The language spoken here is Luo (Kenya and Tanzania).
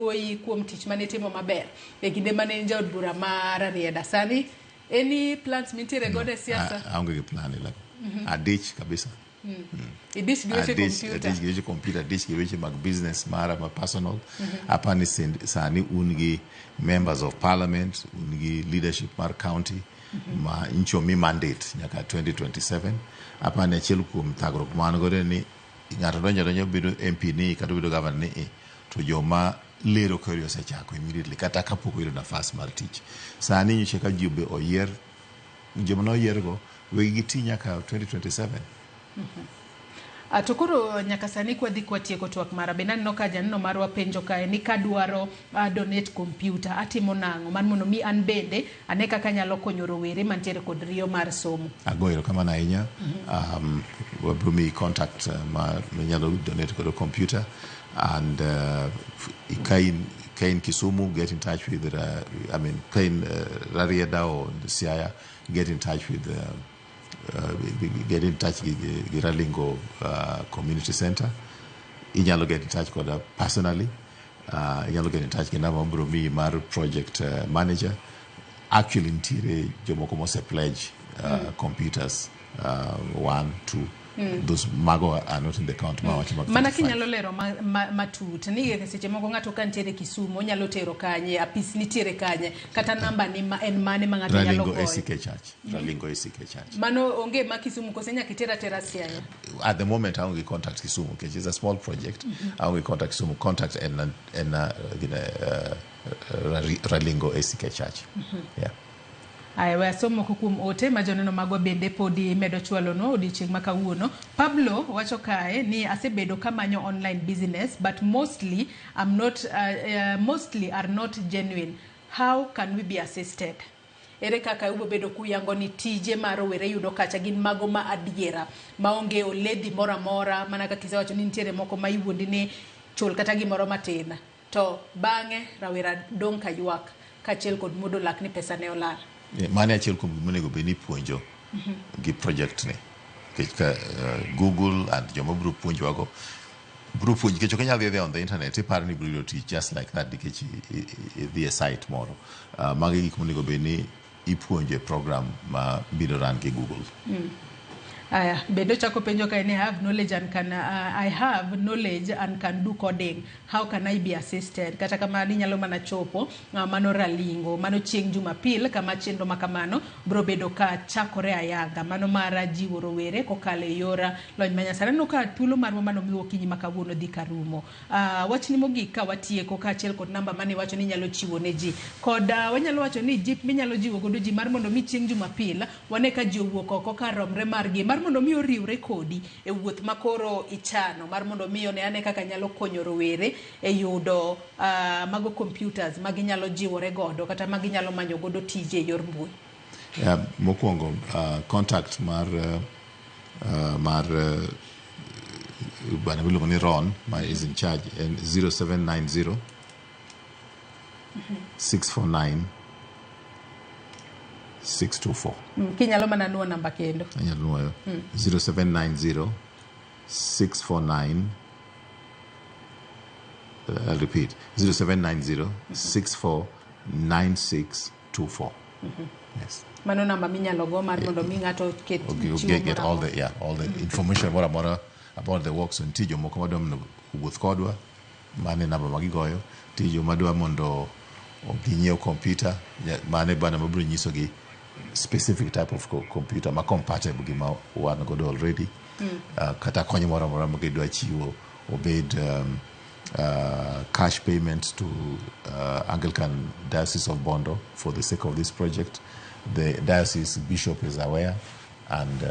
Oi kuom tich mane timo maber e kinde mane jaod bura mar Rarieda. Sani any plans mintiere godo e siasa? Aonge gi plan like adich kabisa. Idich gi weche computer. Adich gi weche computer, adich gi weche mag business mara ma personal. Hapa ni sani un gi members of parliament, un gi leadership mar county ma inchomi mandate nyaka 2027. Hapa ni achiel kuom thagruok man godo ni ng'ato donjo bedo MP ni kata bedo governor ni to joma lero kori osechako immediately kata kapok oyudo nafas mar tich. Sani nyiche ka ji be oyier joma noyiergo wegi ti nyaka 2027. To koro nyaka sani kwadhi kwatieko twak mara be naneno ka janeno marwa penjo kae ni kadwaro donate computer atimo nang'o man mondo mi an bende ane kaka nyalo konyo rowere mantiere kod riyo mar somo. Agoero kamano ahinya. Wabro mi contact ma nyalo donate kod computer and kain Kisumu, get in touch with kain Rarieda or Siaya, get in touch with Giralingo Community Center. Inyalo get in touch with personally. Inyalo get in touch with Navambro mi mar project manager. Actually, intire jomoko mose pledge computers 1, 2. Those mago are not in the count. Mana kinyalo lero matut ni seche moko ng'ato kantiere Kisumu onyalo tero kanye apis nitiere kanye kata namba ni en mane ma ng'ato nyalo goyo. Ralingo ACK Church. Mano onge ma Kisumu kosenya kitera Siaya. At the moment I only contact Kisumu because it's a small project. I only contact Kisumu, contact Ralingo ACK Church. Yeah. Aya we asomo kukum ote majoneno magwa bende podi medo chwalo no odichieng makawuono. Pablo wacho kae ni asebedo kamanyo online business but mostly are not genuine. How can we be assisted? Ere kaka ubo bedo kuyango ni tije maro were yudo kacha gin mago ma adiera maonge oledhi mora mora mana kaka kisewacho ni nitiere moko ma iwuondi ni chul kata gimoro matin to bange rawera dong kaywak kachiel kod modo lak ni pesa ne olal. Mane achiel kuom gimonego be ni puonjo gi project ni Google and joma bro puonjwago bro puonj kech ok nyal dhi on the internet iparo ni bro teach just like that nikech the site moro magi gik monego be ni ipuonjo program ma biro ran gi Google. Aya, bendo chako penjo kae ni I have knowledge and can do coding. How can I be assisted? Kata kama ninyalo mana chopo mano Ralingo, mano chieng Jumapil kama chendo makamano bro bedo ka chakore ayanga mano mara jiwo rowere kokale yora lony manyasani no ka tulo marwa mano miwo kinyi makawuono dhi karumo. Wachni mogik ka watieko ka achiel kod namba mane wacho ni nyalo chiwo ne ji. Kod wanyalo wacho ni jip minyalo jiwo godo ji mar mondo mi chieng Jumapil wane ka ji owuok oko ka romre margi mar mondo mi oriwre kodi e wuoth makoro ichano mar mondo mi one ane kaka nyalo konyo rowere e yudo mago computers magi nyalo jiwore godo kata magi nyalo manyo godo tije e yor mbui. Mokwongo contact mar bana biluongo ni Ron ma is in charge and 0790 649 624. Kinyalo mana nuo namba kendo. Anyalo nuoyo 0790 649 I'll repeat 0790 649624. Yes. Mano namba minyalo go mar mondo mi ngato ket get all the information about the works and tijo moko madwa wuoth kodwa mane namba magigoyo tijo madwa mondo oginyiew computer mane bana mabiro nyiso gi specific type of computer ma compatible gi ma wan godo already. Kata konyo moro moro magidwa chiwo obed cash payment to Anglican Diocese of Bondo for the sake of this project. The diocese bishop is aware and